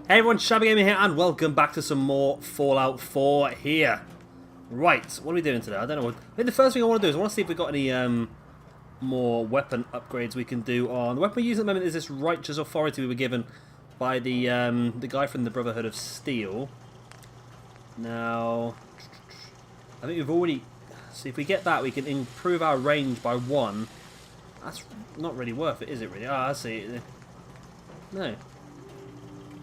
Hey everyone, Shabby Gamer here, and welcome back to some more Fallout 4 here. Right, what are we doing today? I don't know. I think the first thing I want to do is I want to see if we've got any more weapon upgrades we can do on. The weapon we're using at the moment is this righteous authority we were given by the guy from the Brotherhood of Steel. Now, I think we've already... See, if we get that, we can improve our range by 1. That's not really worth it, is it really? Ah, I see. No.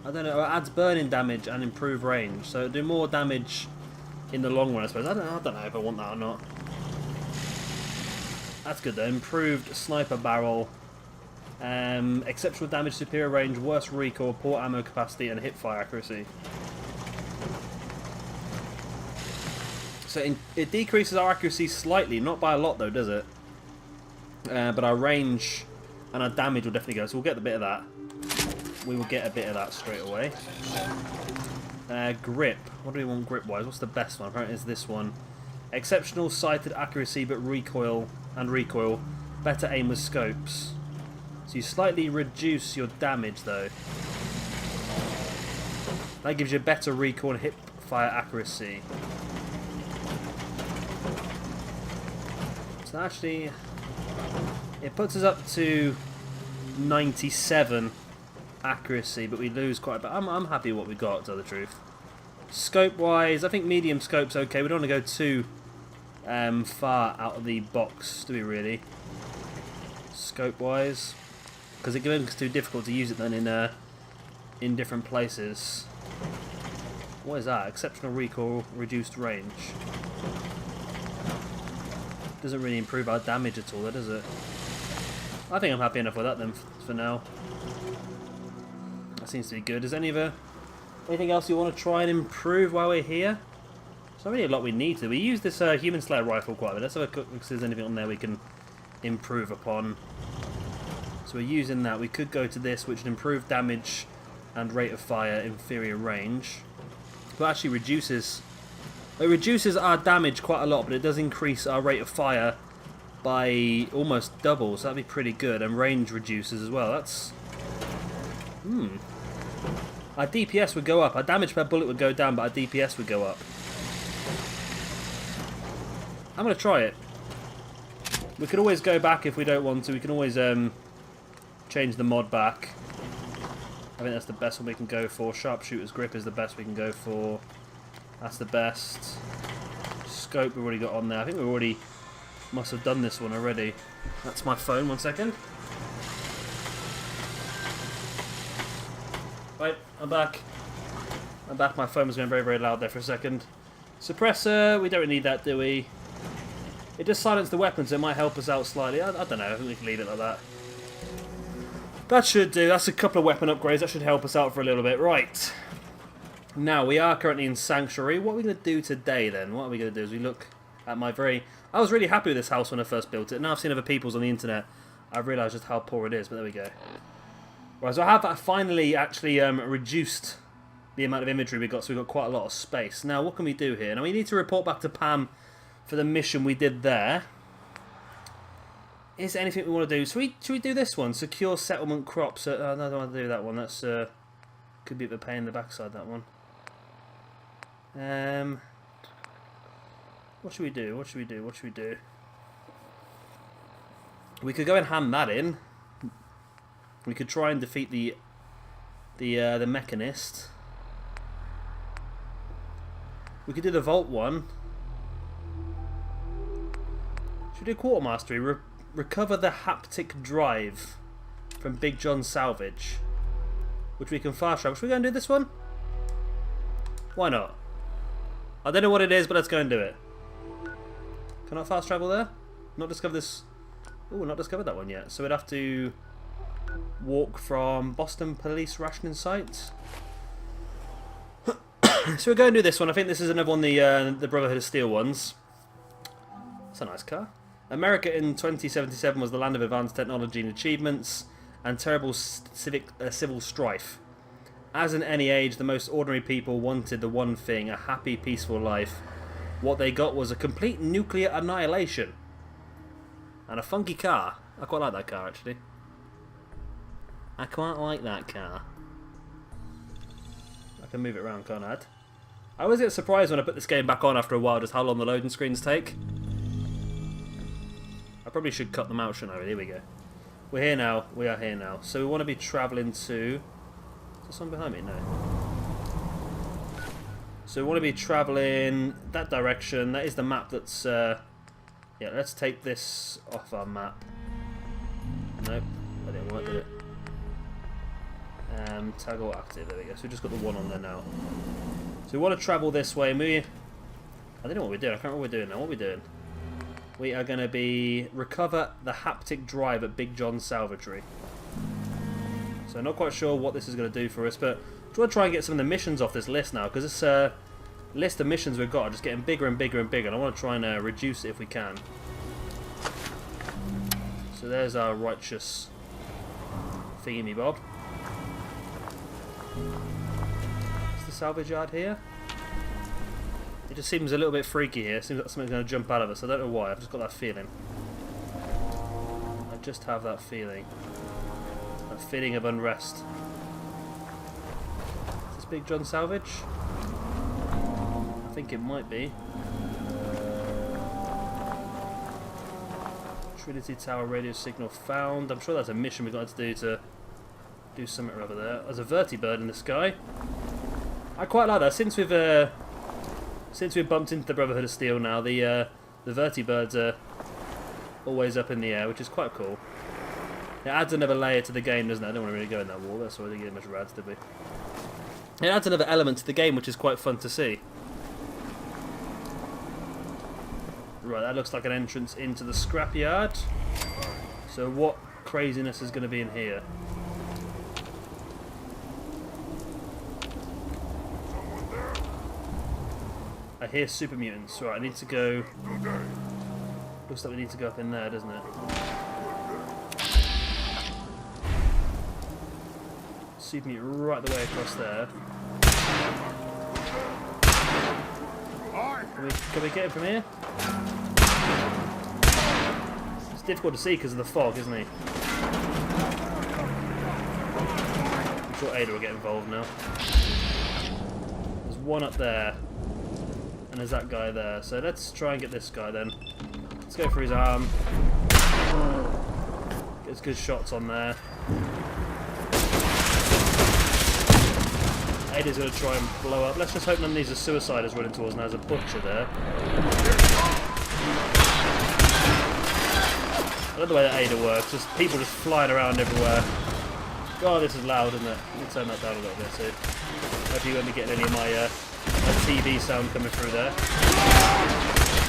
I don't know, it adds burning damage and improve range, so it'll do more damage in the long run, I suppose. I don't know if I want that or not. That's good though. Improved sniper barrel, exceptional damage, superior range, worse recoil, poor ammo capacity, and hip fire accuracy. So it decreases our accuracy slightly, not by a lot though, does it? But our range and our damage will definitely go, so we'll get a bit of that. We will get a bit of that straight away. Grip. What do we want grip-wise? What's the best one? Apparently it's this one. Exceptional sighted accuracy, but recoil. Better aim with scopes. So you slightly reduce your damage, though. That gives you better recoil and hip fire accuracy. So actually, it puts us up to 97. Accuracy, but we lose quite a bit. I'm happy with what we got, to tell the truth. Scope wise, I think medium scope's okay. We don't want to go too far out of the box, do we really? Scope wise, because it becomes too difficult to use it then in different places. What is that? Exceptional recoil, reduced range. Doesn't really improve our damage at all, does it? I think I'm happy enough with that then for now. That seems to be good. Is anything else you want to try and improve while we're here? There's not really a lot we need to. We use this Human Slayer rifle quite a bit. Let's have a look if there's anything on there we can improve upon. So we're using that. We could go to this, which would improve damage and rate of fire, inferior range. But actually reduces our damage quite a lot, but it does increase our rate of fire by almost double, so that'd be pretty good. And range reduces as well. That's... Our DPS would go up. Our damage per bullet would go down, but our DPS would go up. I'm going to try it. We could always go back if we don't want to. We can always change the mod back. I think that's the best one we can go for. Sharpshooter's grip is the best we can go for. That's the best. Scope we've already got on there. I think we already must have done this one already. That's my phone. 1 second. Right, I'm back. My phone was going very, very loud there for a second. Suppressor, we don't really need that, do we? It does silence the weapons, so it might help us out slightly. I don't know, I think we can leave it like that. That should do. That's a couple of weapon upgrades. That should help us out for a little bit. Right. Now, we are currently in Sanctuary. What are we going to do today, then? What are we going to do is we look at my very... I was really happy with this house when I first built it. Now I've seen other people's on the internet. I've realised just how poor it is, but there we go. Right, so I have finally actually reduced the amount of inventory we got, so we've got quite a lot of space. Now, what can we do here? Now, we need to report back to Pam for the mission we did there. Is there anything we want to do? Should we do this one? Secure settlement crops. No, I don't want to do that one. That's could be a bit of a pain in the backside, that one. What should we do? What should we do? What should we do? We could go and hand that in. We could try and defeat the Mechanist. We could do the Vault one. Should we do Quartermastery? Recover the haptic drive from Big John Salvage, which we can fast travel. Should we go and do this one? Why not? I don't know what it is, but let's go and do it. Can I fast travel there? Not discover this. Oh, not discovered that one yet. So we'd have to walk from Boston Police Rationing Site. So we're going to do this one. I think this is another one of the Brotherhood of Steel ones. It's a nice car. America in 2077 was the land of advanced technology and achievements and terrible civil strife. As in any age, the most ordinary people wanted the one thing, a happy, peaceful life. What they got was a complete nuclear annihilation. And a funky car. I quite like that car, actually. I quite like that car. I can move it around, can't I? I always get surprised when I put this game back on after a while just how long the loading screens take. I probably should cut them out, shouldn't I? Here we go. We're here now. We are here now. So we want to be travelling to... Is there someone behind me? No. So we want to be travelling that direction. That is the map that's... Yeah, let's take this off our map. Nope. That didn't work, did it? Tag all active. There we go. So we've just got the one on there now. So we want to travel this way. I don't know what we're doing. I can't remember what we're doing now. What are we doing? We are going to be recover the haptic drive at Big John's Salvatory. So not quite sure what this is going to do for us, but I want to try and get some of the missions off this list now, because this list of missions we've got are just getting bigger and bigger and bigger, and I want to try and reduce it if we can. So there's our righteous thingy bob. Is the salvage yard here? It just seems a little bit freaky here. It seems like something's going to jump out of us. I don't know why. I've just got that feeling. I just have that feeling. That feeling of unrest. Is this Big John Salvage? I think it might be. Trinity Tower radio signal found. I'm sure that's a mission we've got to do something or other there. There's a vertibird in the sky. I quite like that. Since we've bumped into the Brotherhood of Steel now, the vertibirds are always up in the air, which is quite cool. It adds another layer to the game, doesn't it? I don't want to really go in that wall. That's why I didn't get much rads, did we? It adds another element to the game, which is quite fun to see. Right, that looks like an entrance into the scrapyard. So what craziness is going to be in here? I hear super mutants. Right, I need to go... Looks like we need to go up in there, doesn't it? Super mutant right the way across there. Can we get him from here? It's difficult to see because of the fog, isn't he? I'm sure Ada will get involved now. There's one up there. And there's that guy there. So let's try and get this guy then. Let's go for his arm. Get some good shots on there. Ada's going to try and blow up. Let's just hope none of these are suiciders running towards us. Now there's a butcher there. I love the way that Ada works. Just people just flying around everywhere. God, this is loud, isn't it? Let me turn that down a little bit too. Hope you won't be getting any of my TV sound coming through there.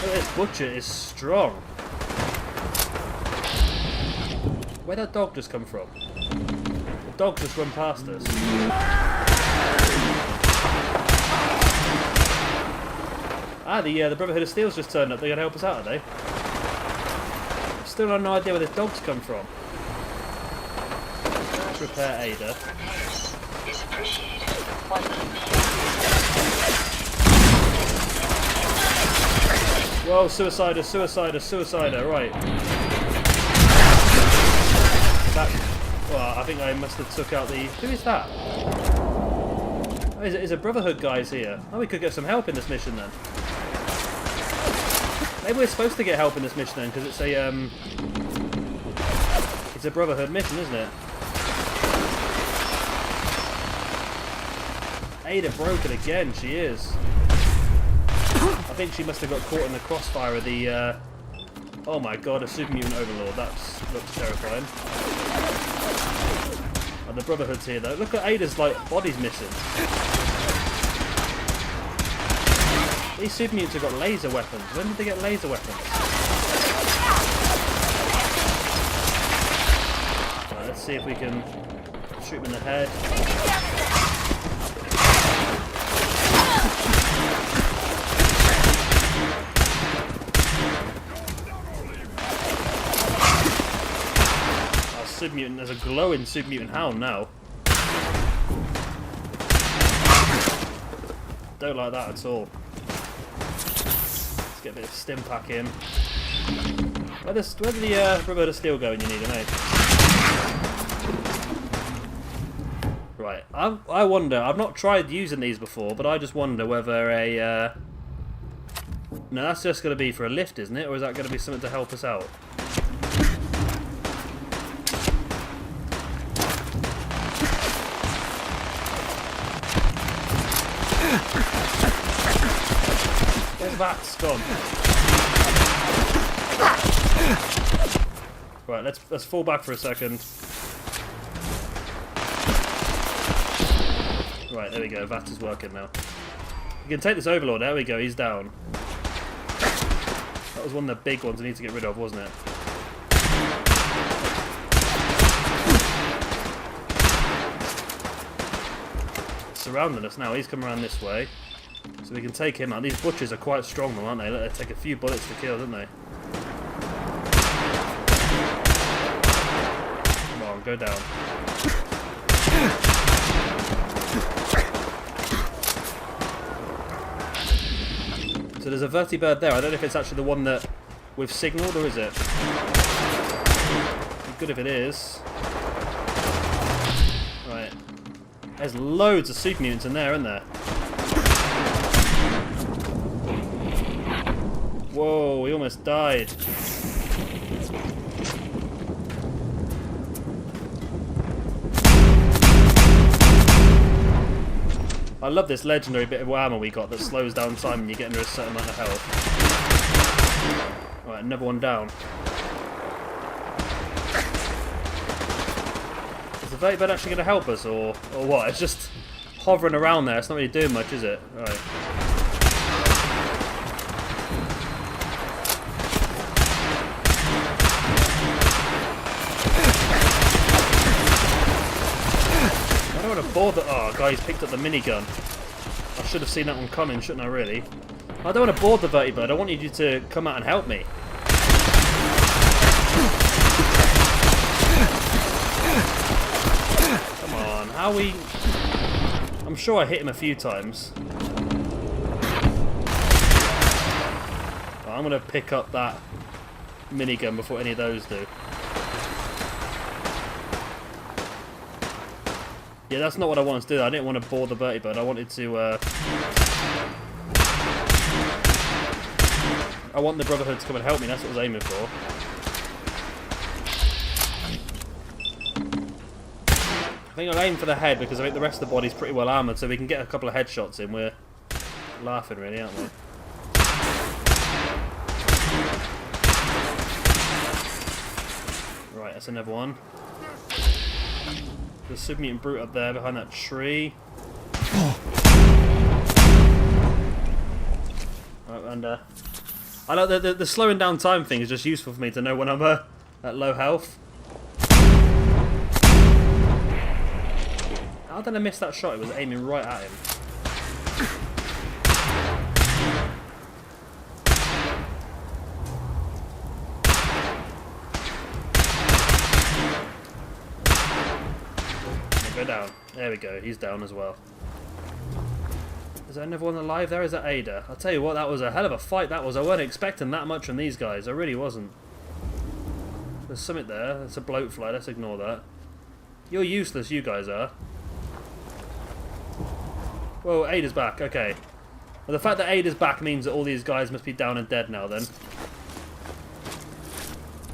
Look, this butcher is strong. Where'd that dog just come from? The dog just run past us. Ah, the Brotherhood of Steel's just turned up. They're going to help us out, are they? Still have no idea where this dog's come from. Let's repair Ada. Whoa, suicider, suicider, suicider, right. Well, I think I must have took out the... Who is that? Oh, is it Brotherhood guys here? Oh, we could get some help in this mission then. Maybe we're supposed to get help in this mission then, because it's a Brotherhood mission, isn't it? Ada broken again, she is. I think she must have got caught in the crossfire of the, oh my god, a super mutant overlord. That looks terrifying. And the Brotherhood's here though. Look at Ada's, like, body's missing. These super mutants have got laser weapons. When did they get laser weapons? Right, let's see if we can shoot him in the head. Super mutant. There's a glowing super mutant hound now. Don't like that at all. Let's get a bit of stim pack in. Where did the Brotherhood of Steel go when you need them, eh? Right, I wonder, I've not tried using these before, but I just wonder whether a... No, that's just going to be for a lift, isn't it? Or is that going to be something to help us out? Where's Vats gone? Right, let's fall back for a second. Right, there we go. Vats is working now. You can take this Overlord. There we go. He's down. That was one of the big ones I need to get rid of, wasn't it? Surrounding us now. He's come around this way. So we can take him out. These butchers are quite strong though, aren't they? They take a few bullets to kill, don't they? Come on, go down. So there's a vertibird there. I don't know if it's actually the one that we've signalled, or is it? Good if it is. Right. There's loads of super mutants in there, isn't there? Whoa, we almost died. I love this legendary bit of armor we got that slows down time when you get under a certain amount of health. Right, another one down. Is the vertibird actually going to help us, or what? It's just hovering around there. It's not really doing much, is it? Right. I don't want to board the... Oh, guys, picked up the minigun. I should have seen that one coming, shouldn't I, really? I don't want to board the vertibird. I wanted you to come out and help me. Come on, how we... I'm sure I hit him a few times. I'm going to pick up that minigun before any of those do. Yeah, that's not what I wanted to do. I didn't want to board the vertibird. I wanted to... I want the Brotherhood to come and help me. That's what I was aiming for. I think I'll aim for the head because I think the rest of the body's pretty well armoured, so we can get a couple of headshots in. We're laughing, really, aren't we? Right, that's another one. There's a super mutant brute up there behind that tree. Right, and I like the slowing down time thing is just useful for me to know when I'm at low health. How did I miss that shot? It was aiming right at him. Go down. There we go. He's down as well. Is there another one alive there? Is that Ada? I'll tell you what, that was a hell of a fight that was. I wasn't expecting that much from these guys. I really wasn't. There's something there. It's a bloatfly. Let's ignore that. You're useless, you guys are. Whoa, Ada's back. Okay. Well, the fact that Ada's back means that all these guys must be down and dead now then.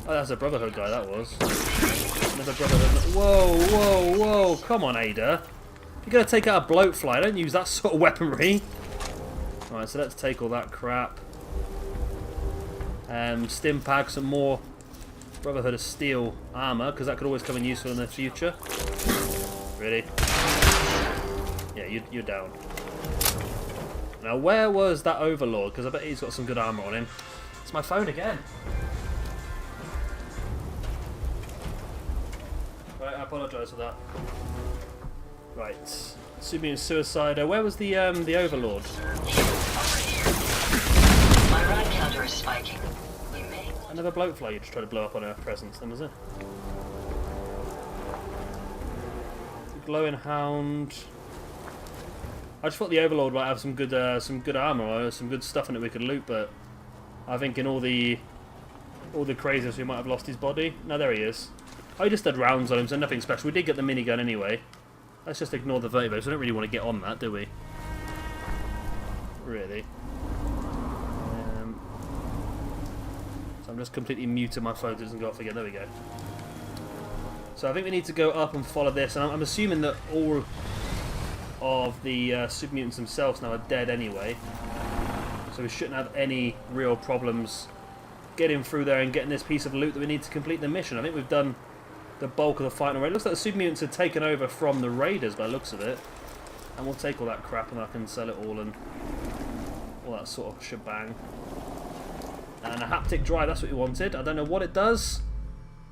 Oh, that's a Brotherhood guy, that was. Another Brotherhood. Whoa, whoa, whoa. Come on, Ada. If you're going to take out a bloatfly, don't use that sort of weaponry. Alright, so let's take all that crap. Stimpag, some more Brotherhood of Steel armour, because that could always come in useful in the future. Really? Yeah, you're down. Now, where was that Overlord? Because I bet he's got some good armour on him. It's my phone again. Right, I apologise for that. Right, Subian Suicider. Where was the Overlord? My rod counter is spiking. You may... Another bloatfly you just tried to blow up on our presence, then, was it? Glowing Hound. I just thought the Overlord might have some good armour or some good stuff in it we could loot, but I think in all the craziness we might have lost his body. No, there he is. I just had rounds on him, so nothing special. We did get the minigun anyway. Let's just ignore the vertibirds. We don't really want to get on that, do we? Really. So I'm just completely muting my phone so it doesn't go off again. There we go. So I think we need to go up and follow this. And I'm assuming that all of the super mutants themselves now are dead anyway. So we shouldn't have any real problems getting through there and getting this piece of loot that we need to complete the mission. I think we've done the bulk of the fight already. It looks like the super mutants have taken over from the raiders by the looks of it. And we'll take all that crap and I can sell it all and all that sort of shebang. And a haptic drive, that's what we wanted. I don't know what it does.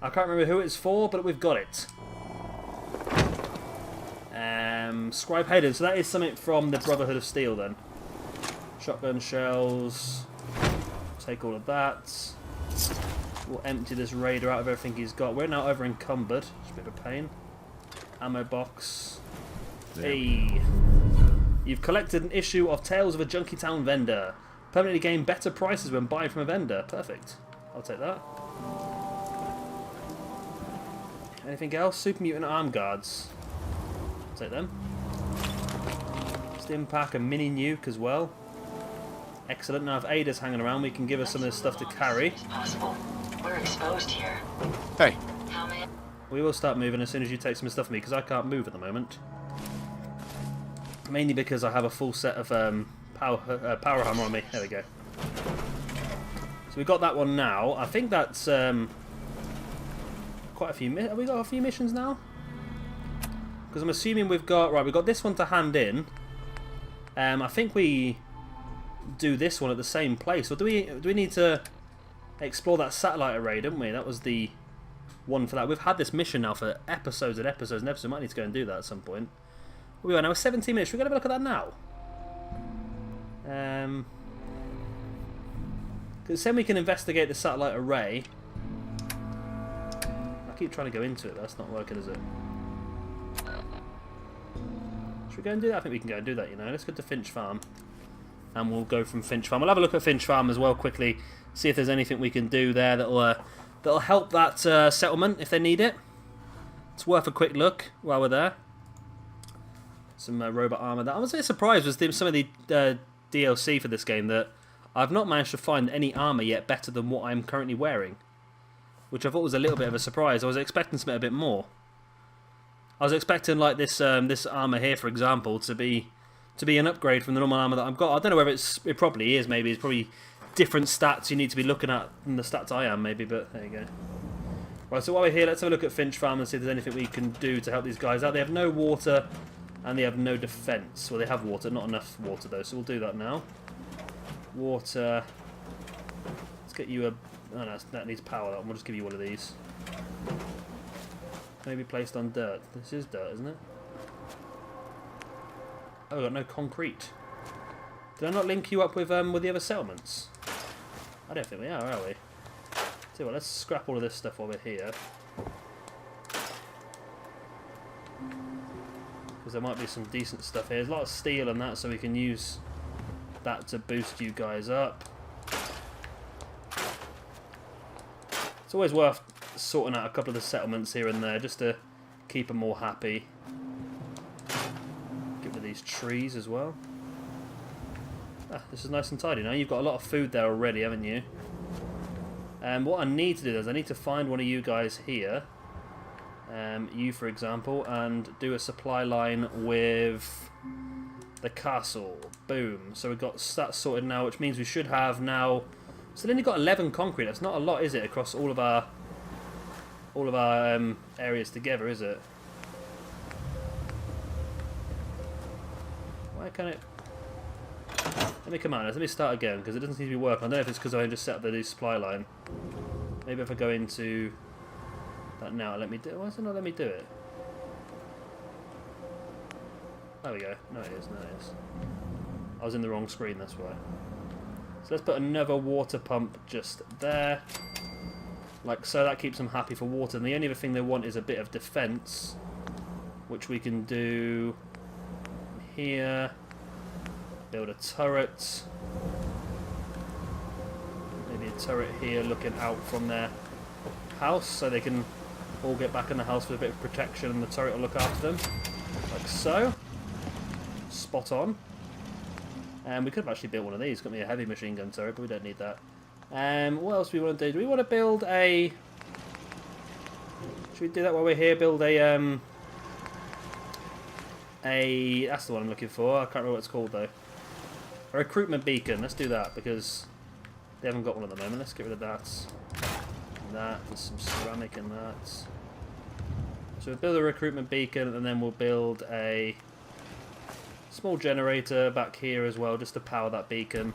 I can't remember who it's for, but we've got it. Scribe Hayden, so that is something from the Brotherhood of Steel then. Shotgun shells. Take all of that. We'll empty this raider out of everything he's got. We're now over encumbered. It's a bit of a pain. Ammo box. Hey. You've collected an issue of Tales of a Junkie Town Vendor. Permanently gain better prices when buying from a vendor. Perfect. I'll take that. Anything else? Super Mutant Arm Guards. I'll take them. Stim Pack and Mini Nuke as well. Excellent. Now if Ada's hanging around, we can give her some of this stuff to carry. We're exposed here. Hey. We will start moving as soon as you take some stuff from me, because I can't move at the moment. Mainly because I have a full set of power hammer on me. There we go. So we've got that one now. I think that's quite a few. Have we got a few missions now? Because I'm assuming we've got we've got this one to hand in. I think we do this one at the same place. Or do we need to explore that satellite array? Didn't we? That was the one for that. We've had this mission now for episodes and episodes and episodes. We might need to go and do that at some point. We are now 17 minutes. Should we go have a look at that now? Because then we can investigate the satellite array. I keep trying to go into it. That's not working, is it? Should we go and do that? I think we can go and do that, you know. Let's go to Finch Farm. And we'll go from Finch Farm. We'll have a look at Finch Farm as well quickly. See if there's anything we can do there that'll help that settlement if they need it. It's worth a quick look while we're there. Some robot armor. That I was a bit surprised with some of the DLC for this game that I've not managed to find any armor yet better than what I'm currently wearing, which I thought was a little bit of a surprise. I was expecting something a bit more. I was expecting like this this armor here, for example, to be an upgrade from the normal armor that I've got. I don't know whether it probably is. Maybe it's probably different stats you need to be looking at than the stats I am. Maybe, but there you go. Right. So while we're here, let's have a look at Finch Farm and see if there's anything we can do to help these guys out. They have no water. And they have no defence. Well, they have water, not enough water though, so we'll do that now. Water. Let's get you a... Oh no, that needs power. We'll just give you one of these. Maybe placed on dirt. This is dirt, isn't it? Oh, we've got no concrete. Did I not link you up with the other settlements? I don't think we are we? So well, let's scrap all of this stuff while we're here. Because there might be some decent stuff here. There's a lot of steel and that, so we can use that to boost you guys up. It's always worth sorting out a couple of the settlements here and there, just to keep them all happy. Get rid of these trees as well. Ah, this is nice and tidy now. You've got a lot of food there already, haven't you? And what I need to do is I need to find one of you guys here. You, for example, and do a supply line with the castle. Boom. So we've got that sorted now, which means we should have now... So then you've got 11 concrete. That's not a lot, is it, across all of our areas together, is it? Why can't it... Let me come out. Let me start again, because it doesn't seem to be working. I don't know if it's because I just set up the new supply line. Maybe if I go into... that now, let me do. Why does it not let me do it? There we go. No, it is. No, it is. I was in the wrong screen. That's why. So let's put another water pump just there, like so. That keeps them happy for water. And the only other thing they want is a bit of defence, which we can do here. Build a turret. Maybe a turret here, looking out from their house, so they can all get back in the house with a bit of protection and the turret will look after them. Like so. Spot on. And we could have actually built one of these. Got me a heavy machine gun turret, but we don't need that. What else do we want to do? Do we want to build a... Should we do that while we're here? Build a... That's the one I'm looking for. I can't remember what it's called, though. A recruitment beacon. Let's do that, because they haven't got one at the moment. Let's get rid of that. And that. There's some ceramic in that. So we'll build a recruitment beacon, and then we'll build a small generator back here as well, just to power that beacon.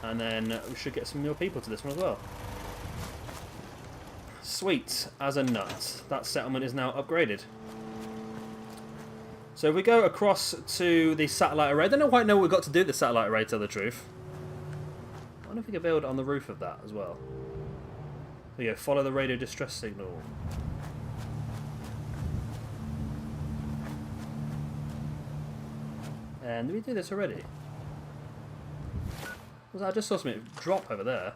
And then we should get some more people to this one as well. Sweet as a nut. That settlement is now upgraded. So if we go across to the satellite array, I don't quite know what we've got to do with the satellite array, to tell the truth. I wonder if we can build on the roof of that as well. There you go, follow the radio distress signal. And did we do this already? I just saw something drop over there.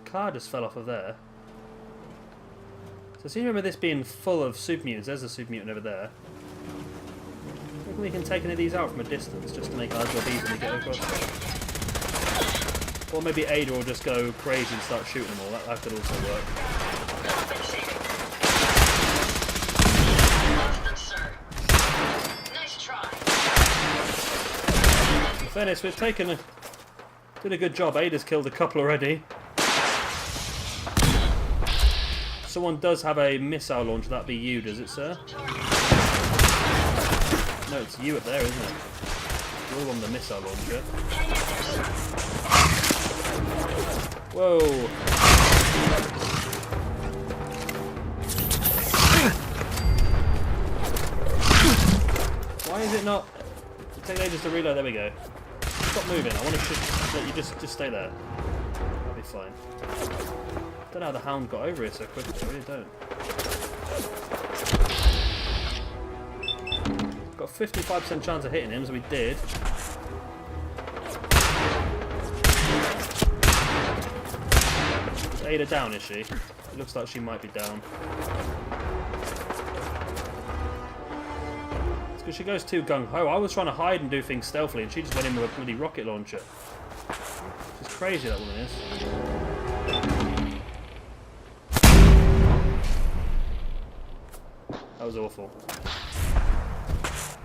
Car just fell off of there. So I seem to remember this being full of super mutants. There's a super mutant over there. Maybe we can take any of these out from a distance just to make our job easy to get across. Or maybe Ada will just go crazy and start shooting them all. That could also work. In fairness, we've done a good job. Ada's killed a couple already. Someone does have a missile launcher. That'd be you, does it, sir? No, it's you up there, isn't it? You're all on the missile launcher. Whoa! Why is it not? Take ages to reload. There we go. Stop moving. I want to let you just stay there. That'll be fine. Don't know how the hound got over it so quickly. I really don't. Got a 55% chance of hitting him, so we did. Is Ada down, is she? It looks like she might be down. It's because she goes too gung-ho. I was trying to hide and do things stealthily, and she just went in with a bloody rocket launcher. She's crazy, that woman is. That was awful.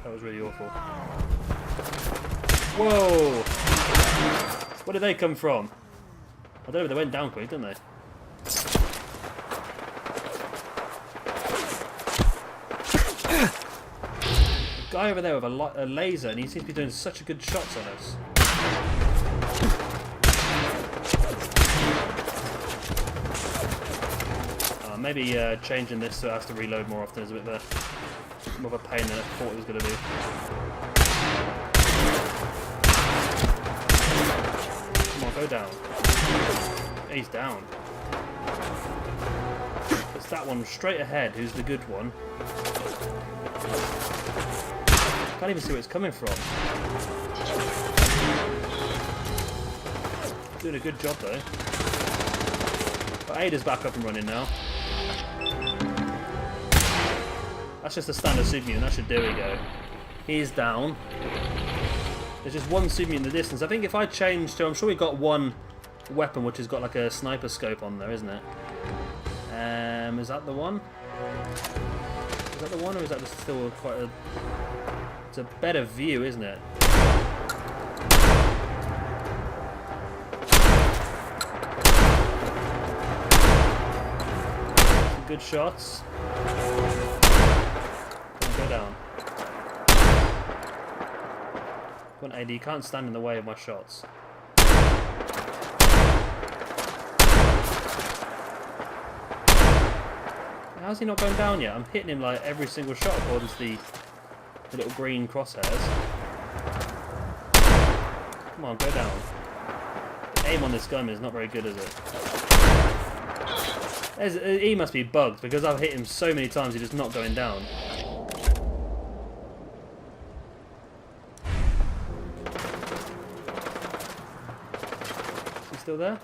That was really awful. Whoa! Where did they come from? I don't know, they went down quick, didn't they? The guy over there with a laser, and he seems to be doing such a good shots on us. Maybe changing this so it has to reload more often is a bit more of a pain than I thought it was going to be. Come on, go down. He's down. It's that one straight ahead who's the good one. Can't even see where it's coming from. Doing a good job though. But Ada's back up and running now. That's just a standard super mutant. That should, there we go. He's down. There's just one super mutant in the distance. I think if I change to, I'm sure we've got one weapon which has got like a sniper scope on there, isn't it? Is that the one? Is that the one, or is that just still quite a... It's a better view, isn't it? Some good shots. Go down. Come on, AD, you can't stand in the way of my shots. How's he not going down yet? I'm hitting him like every single shot according to the little green crosshairs. Come on, go down. The aim on this gun is not very good, is it? He must be bugged because I've hit him so many times he's just not going down. Is he still there?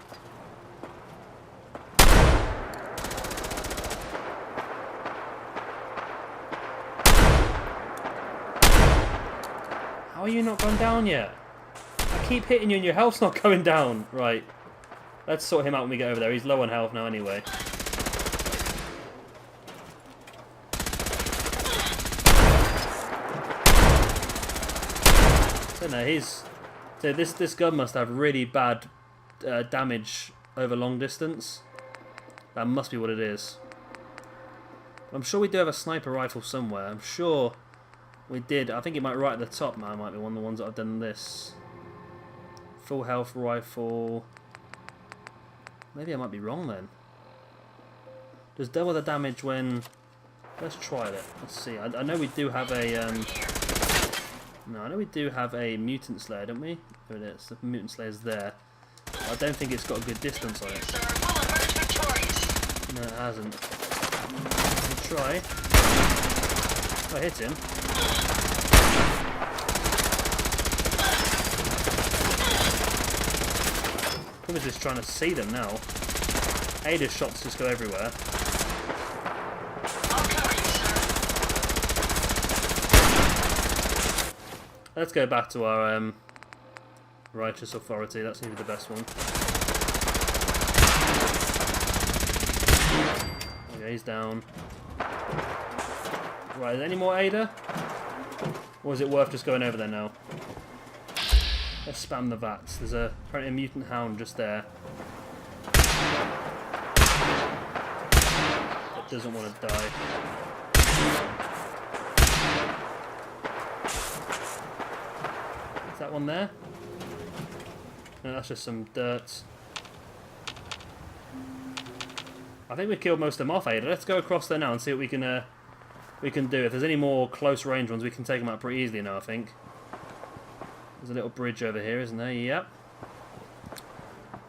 How are you not gone down yet? I keep hitting you and your health's not going down. Right. Let's sort him out when we get over there. He's low on health now anyway. So no, so this gun must have really bad damage over long distance. That must be what it is. I'm sure we do have a sniper rifle somewhere. I'm sure we did. I think it might be right at the top now. It might be one of the ones that I've done this. Full health rifle. Maybe I might be wrong then. Does double the damage when... Let's try it. Let's see. I know we do have a... No, I know we do have a mutant slayer, don't we? There it is. The mutant slayer's there. I don't think it's got a good distance on it. No, it hasn't. We'll try. If I hit him. I'm just trying to see them now. Ada's shots just go everywhere. Let's go back to our righteous authority. That seems to be the best one. Okay, he's down. Right, is there any more Ada? Or is it worth just going over there now? Let's spam the VATs. There's apparently a mutant hound just there. That doesn't want to die. Is that one there? No, that's just some dirt. I think we killed most of them off, Ada. Let's go across there now and see what we can do. If there's any more close range ones, we can take them out pretty easily now, I think. There's a little bridge over here, isn't there? Yep.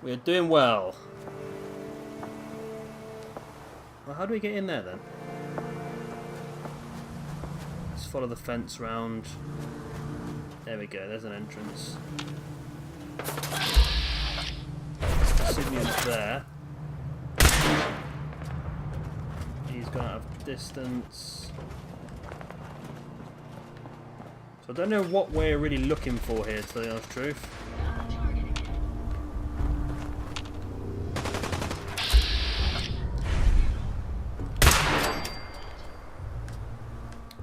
We're doing well. Well, how do we get in there then? Let's follow the fence round. There we go, there's an entrance. Simeon's there. He's gone out of distance. So I don't know what we're really looking for here, to tell you the honest truth.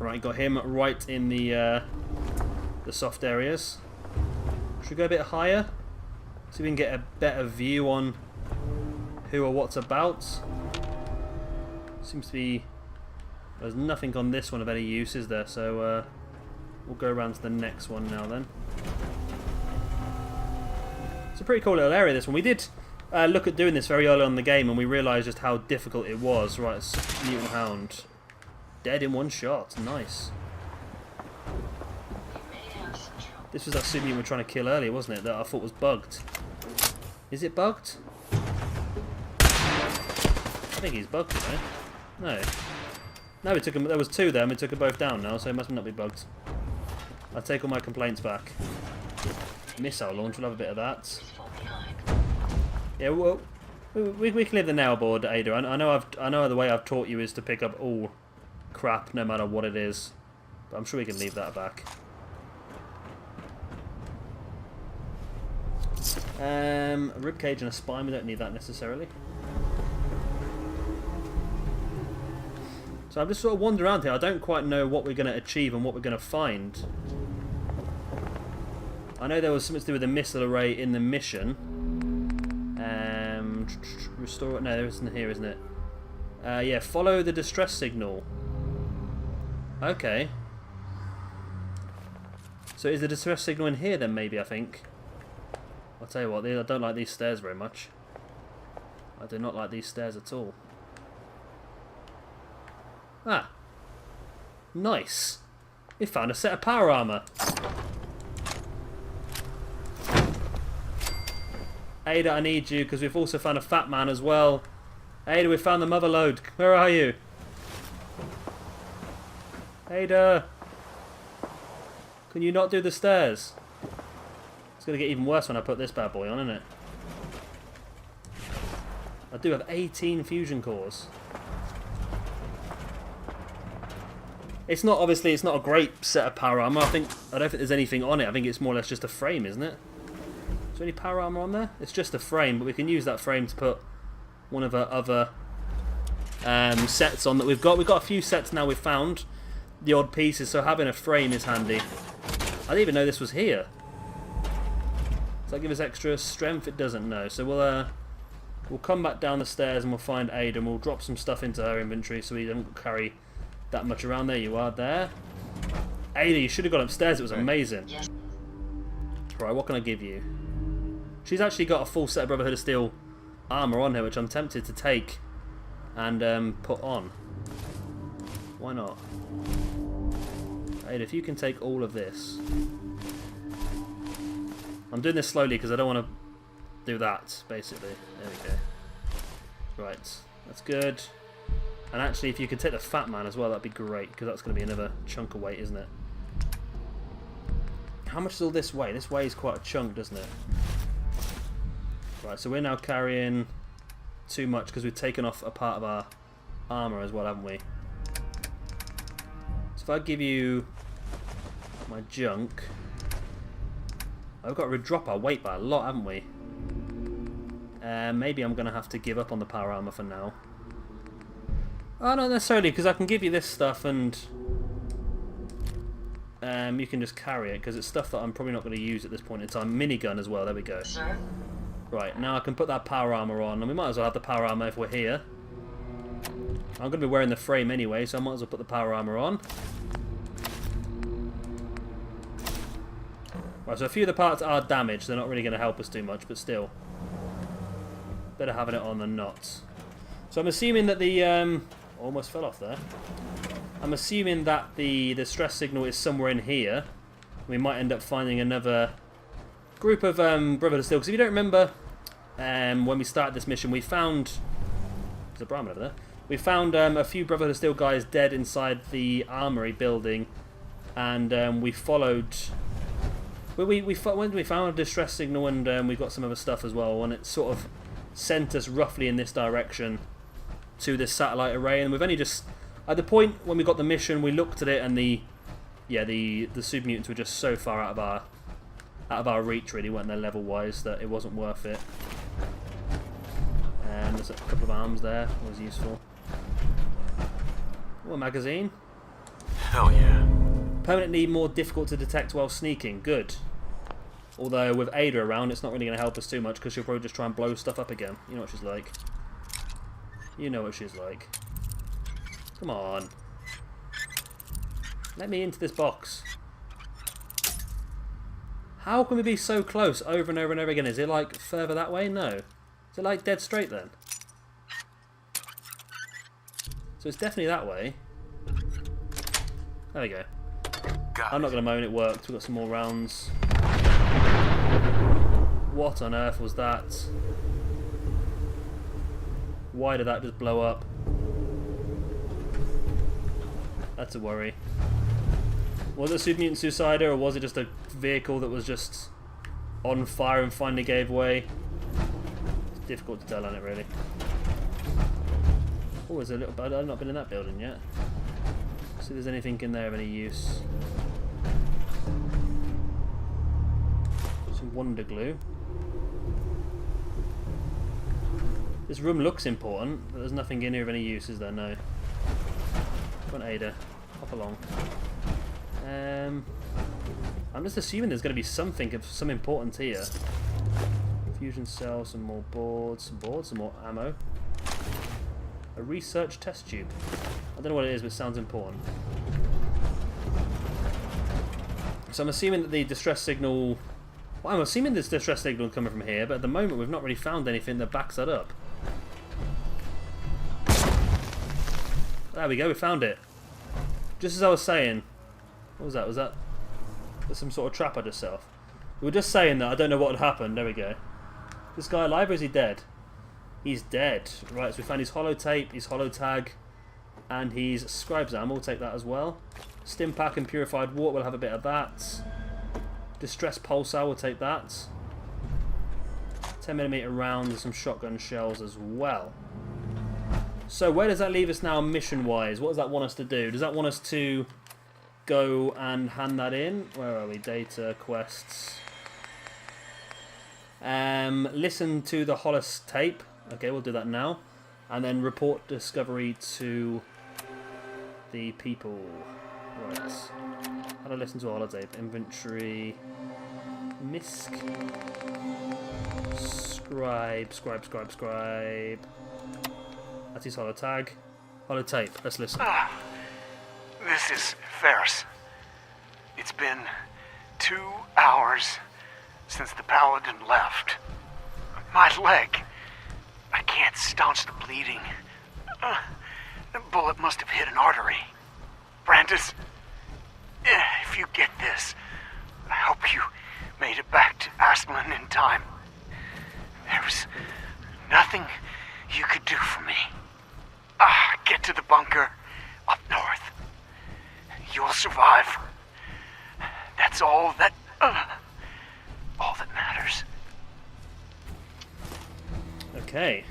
Right, got him right in the soft areas. Should we go a bit higher? See if we can get a better view on who or what's about. Seems to be... There's nothing on this one of any use, is there? So we'll go around to the next one now then. It's a pretty cool little area, this one. We did look at doing this very early on in the game and we realised just how difficult it was. Right, it's Mutant Hound. Dead in one shot. Nice. This was that Subian we were trying to kill earlier, wasn't it? That I thought was bugged. Is it bugged? I think he's bugged, you know. No. No, we took him. There was two there, and we took them both down now, so it must not be bugged. I take all my complaints back. Missile launch, we'll have a bit of that. Yeah, well, we can leave the nail board, Ada. I know the way I've taught you is to pick up all crap, no matter what it is. But I'm sure we can leave that back. A ribcage and a spine, we don't need that necessarily. So I'm just sort of wandering around here. I don't quite know what we're going to achieve and what we're going to find. I know there was something to do with the missile array in the mission. Restore it. No, there isn't here, isn't it? Yeah, follow the distress signal. Okay. So is the distress signal in here then, maybe, I think? I'll tell you what, I don't like these stairs very much. I do not like these stairs at all. Ah. Nice. We found a set of power armor. Ada, I need you, because we've also found a fat man as well. Ada, we found the mother lode. Where are you? Ada. Can you not do the stairs? It's going to get even worse when I put this bad boy on, isn't it? I do have 18 fusion cores. It's not, obviously, it's not a great set of power armor. I don't think there's anything on it. I think it's more or less just a frame, isn't it? Is there any power armor on there? It's just a frame, but we can use that frame to put one of our other sets on that we've got. We've got a few sets now we've found, the odd pieces, so having a frame is handy. I didn't even know this was here. Does that give us extra strength? It doesn't, know. So we'll come back down the stairs and we'll find Ada and we'll drop some stuff into her inventory so we don't carry that much around. There you are, there. Ada, you should have gone upstairs. It was amazing. Yes. Right, what can I give you? She's actually got a full set of Brotherhood of Steel armor on her, which I'm tempted to take and put on. Why not? Ada, if you can take all of this. I'm doing this slowly because I don't want to do that, basically. There we go. Right, that's good. And actually, if you could take the Fat Man as well, that'd be great, because that's going to be another chunk of weight, isn't it? How much does all this weigh? This weighs quite a chunk, doesn't it? Right, so we're now carrying too much because we've taken off a part of our armour as well, haven't we? So if I give you my junk, I've got to drop our weight by a lot, haven't we? Maybe I'm going to have to give up on the power armour for now. Oh, not necessarily, because I can give you this stuff and you can just carry it, because it's stuff that I'm probably not going to use at this point in time. Minigun as well, there we go. Sir? Right, now I can put that power armour on, and we might as well have the power armour if we're here. I'm going to be wearing the frame anyway, so I might as well put the power armour on. Right, so a few of the parts are damaged. They're not really going to help us too much, but still. Better having it on than not. So I'm assuming that the... almost fell off there. I'm assuming that the distress signal is somewhere in here. We might end up finding another group of Brotherhood of Steel. Because if you don't remember, when we started this mission, we found... There's a Brahmin over there. We found a few Brotherhood of Steel guys dead inside the armory building. And we followed... We found a distress signal and we got some other stuff as well. And it sort of sent us roughly in this direction to this satellite array, and we've only just at the point when we got the mission, we looked at it, and the super mutants were just so far out of our reach, really, weren't they, level wise, that it wasn't worth it. And there's a couple of arms there, was useful. Oh, a magazine. Hell yeah. Permanently more difficult to detect while sneaking. Good. Although with Ada around, it's not really going to help us too much because she'll probably just try and blow stuff up again. You know what she's like. You know what she's like. Come on. Let me into this box. How can we be so close over and over and over again? Is it like further that way? No. Is it like dead straight then? So it's definitely that way. There we go. I'm not going to moan, it worked. We've got some more rounds. What on earth was that? Why did that just blow up? That's a worry. Was it a Super Mutant Suicider, or was it just a vehicle that was just on fire and finally gave way? It's difficult to tell on it, really. Oh, there's a little bit. I've not been in that building yet. See if there's anything in there of any use. Some Wonder Glue. This room looks important, but there's nothing in here of any use, is there? No. Come on, Ada. Hop along. I'm just assuming there's going to be something of some importance here. Fusion cell, some more boards, some more ammo. A research test tube. I don't know what it is, but it sounds important. So I'm assuming that the distress signal... Well, I'm assuming this distress signal is coming from here, but at the moment we've not really found anything that backs that up. There we go, we found it. Just as I was saying... What was that? Was that some sort of trap I just set off? We were just saying that, I don't know what had happened. There we go. This guy alive or is he dead? He's dead. Right, so we found his holotape, his holotag, and his scribe's armor. We'll take that as well. Stim pack and purified water, we'll have a bit of that. Distress pulsar, we'll take that. 10mm rounds and some shotgun shells as well. So where does that leave us now mission-wise? What does that want us to do? Does that want us to go and hand that in. Where are we? Data, quests. Listen to the Hollis tape. Okay, we'll do that now. And then report discovery to the people. Right. How do I listen to a holotape? Inventory. Misc. Scribe. That's his holotag. Holotape. Let's listen. This is Ferris. It's been 2 hours since the paladin left. My leg. I can't staunch the bleeding. The bullet must have hit an artery. Brandis, if you get this, I hope you made it back to Aslan in time. There was nothing you could do for me. Get to the bunker up north. You'll survive. That's all that matters. Okay.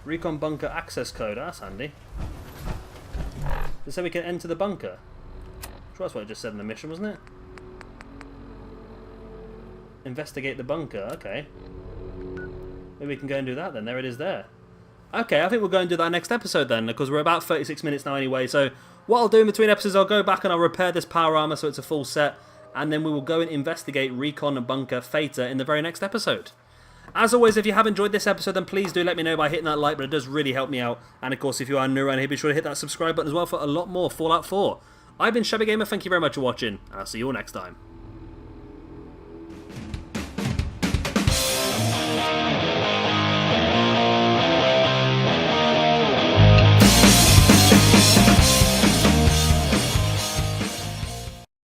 Recon bunker access code. That's handy. Just so we can enter the bunker. Sure, that's what it just said in the mission, wasn't it? Investigate the bunker. Okay. Maybe we can go and do that then. There it is there. Okay, I think we'll go and do that next episode then, because we're about 36 minutes now anyway. So what I'll do in between episodes, I'll go back and I'll repair this power armor so it's a full set, and then we will go and investigate Recon and Bunker Theta in the very next episode. As always, if you have enjoyed this episode, then please do let me know by hitting that like button. It does really help me out. And of course, if you are new around here, be sure to hit that subscribe button as well for a lot more Fallout 4. I've been Shabby Gamer, thank you very much for watching, and I'll see you all next time.